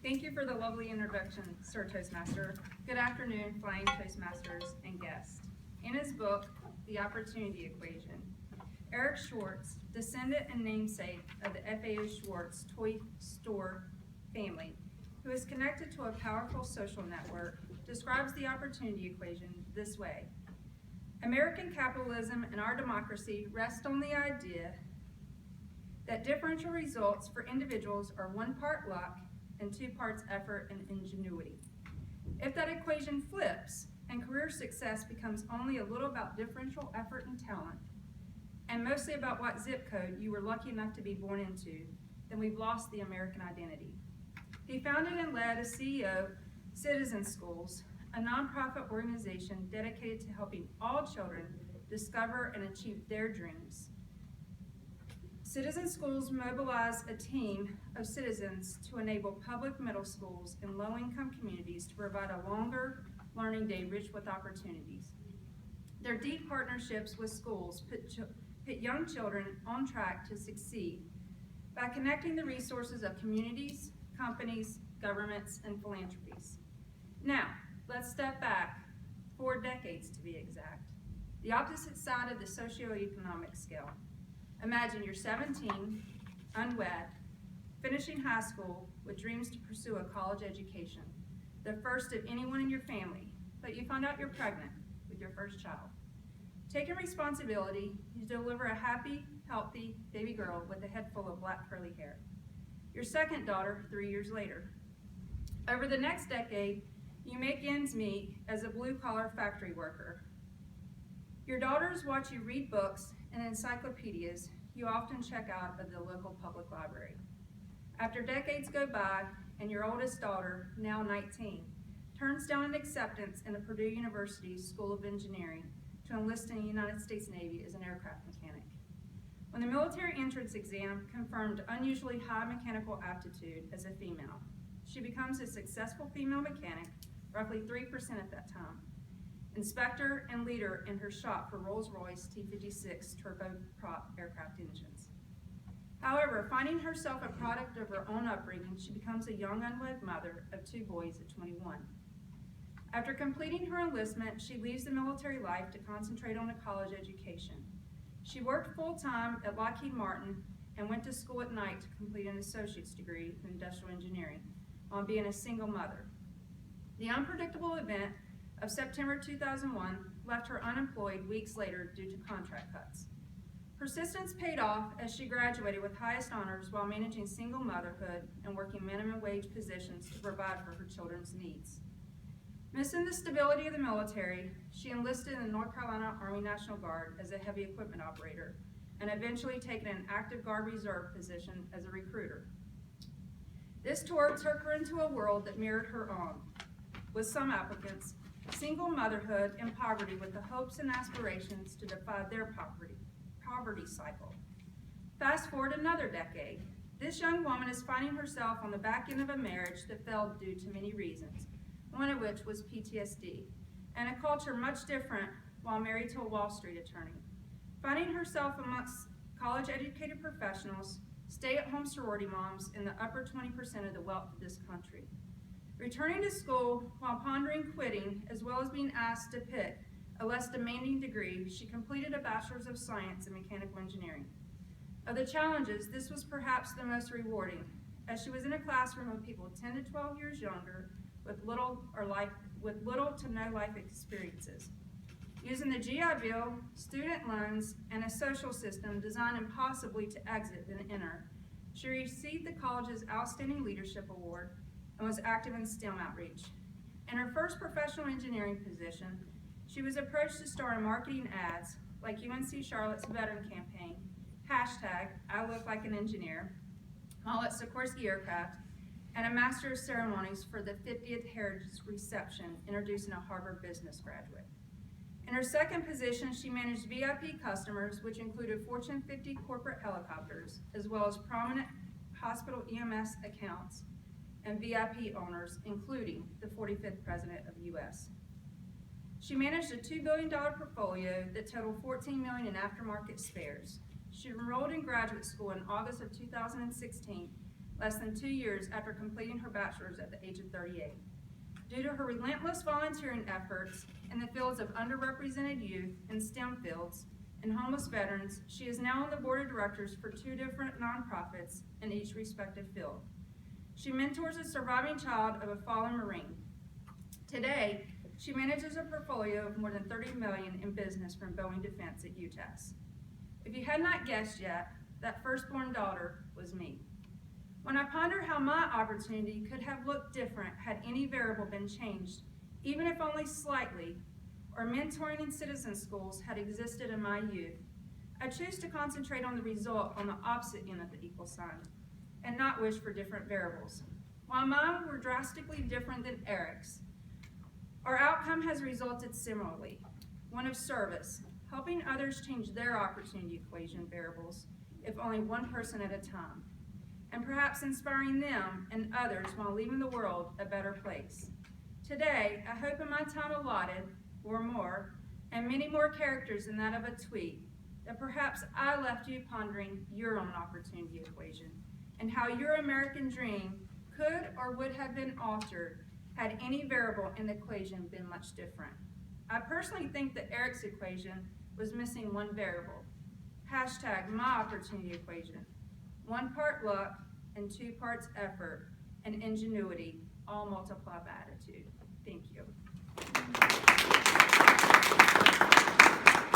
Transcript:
Thank you for the lovely introduction, Sir Toastmaster. Good afternoon, Flying Toastmasters and guests. In his book, The Opportunity Equation, Eric Schwartz, descendant and namesake of the FAO Schwartz toy store family, who is connected to a powerful social network, describes the opportunity equation this way. American capitalism and our democracy rest on the idea that differential results for individuals are 1 part luck and 2 parts effort and ingenuity. If that equation flips and career success becomes only a little about differential effort and talent, and mostly about what zip code you were lucky enough to be born into, then we've lost the American identity. He founded and led as CEO Citizen Schools, a nonprofit organization dedicated to helping all children discover and achieve their dreams. Citizen Schools mobilize a team of citizens to enable public middle schools in low-income communities to provide a longer learning day rich with opportunities. Their deep partnerships with schools put young children on track to succeed by connecting the resources of communities, companies, governments, and philanthropies. Now, let's step back 4 decades to be exact, the opposite side of the socioeconomic scale. Imagine you're 17, unwed, finishing high school with dreams to pursue a college education, the first of anyone in your family, but you find out you're pregnant with your first child. Taking responsibility, you deliver a happy, healthy baby girl with a head full of black curly hair. Your second daughter 3 years later. Over the next decade, you make ends meet as a blue-collar factory worker. Your daughters watch you read books and encyclopedias you often check out of the local public library. After decades go by and your oldest daughter, now 19, turns down an acceptance in the Purdue University School of Engineering to enlist in the United States Navy as an aircraft mechanic. When the military entrance exam confirmed unusually high mechanical aptitude as a female, she becomes a successful female mechanic, roughly 3% at that time, inspector and leader in her shop for Rolls-Royce T-56 turboprop aircraft engines. However, finding herself a product of her own upbringing, she becomes a young unwed mother of 2 boys at 21. After completing her enlistment, she leaves the military life to concentrate on a college education. She worked full-time at Lockheed Martin and went to school at night to complete an associate's degree in industrial engineering while being a single mother. The unpredictable event of September 2001 left her unemployed weeks later due to contract cuts. Persistence paid off as she graduated with highest honors while managing single motherhood and working minimum wage positions to provide for her children's needs. Missing the stability of the military, she enlisted in the North Carolina Army National Guard as a heavy equipment operator and eventually taken an active Guard Reserve position as a recruiter. This tour took her into a world that mirrored her own, with some applicants, single motherhood and poverty with the hopes and aspirations to defy their poverty cycle. Fast forward another decade. This young woman is finding herself on the back end of a marriage that failed due to many reasons, one of which was PTSD, and a culture much different while married to a Wall Street attorney. Finding herself amongst college-educated professionals, stay-at-home sorority moms, and the upper 20% of the wealth of this country. Returning to school while pondering quitting, as well as being asked to pick a less demanding degree, she completed a Bachelor's of Science in Mechanical Engineering. Of the challenges, this was perhaps the most rewarding, as she was in a classroom of people 10 to 12 years younger with little to no life experiences. Using the GI Bill, student loans, and a social system designed impossibly to exit than enter, she received the college's Outstanding Leadership Award and was active in STEM outreach. In her first professional engineering position, she was approached to star in marketing ads like UNC Charlotte's Veteran Campaign, #ILookLikeAnEngineer, while at Sikorsky Aircraft, and a Master of Ceremonies for the 50th Heritage Reception introducing a Harvard Business graduate. In her second position, she managed VIP customers, which included Fortune 50 corporate helicopters, as well as prominent hospital EMS accounts and VIP owners, including the 45th President of the U.S. She managed a $2 billion portfolio that totaled $14 million in aftermarket spares. She enrolled in graduate school in August of 2016 less than 2 years after completing her bachelor's at the age of 38. Due to her relentless volunteering efforts in the fields of underrepresented youth and STEM fields and homeless veterans, she is now on the board of directors for 2 different nonprofits in each respective field. She mentors a surviving child of a fallen Marine. Today, she manages a portfolio of more than $30 million in business from Boeing Defense at UTAS. If you had not guessed yet, that firstborn daughter was me. When I ponder how my opportunity could have looked different had any variable been changed, even if only slightly, or mentoring in citizen schools had existed in my youth, I choose to concentrate on the result on the opposite end of the equal sign and not wish for different variables. While mine were drastically different than Eric's, our outcome has resulted similarly, one of service, helping others change their opportunity equation variables, if only one person at a time, and perhaps inspiring them and others while leaving the world a better place. Today, I hope in my time allotted, or more, and many more characters than that of a tweet, that perhaps I left you pondering your own opportunity equation and how your American dream could or would have been altered had any variable in the equation been much different. I personally think that Eric's equation was missing one variable. Hashtag my opportunity equation. 1 part luck and 2 parts effort and ingenuity, all multiplied by attitude. Thank you.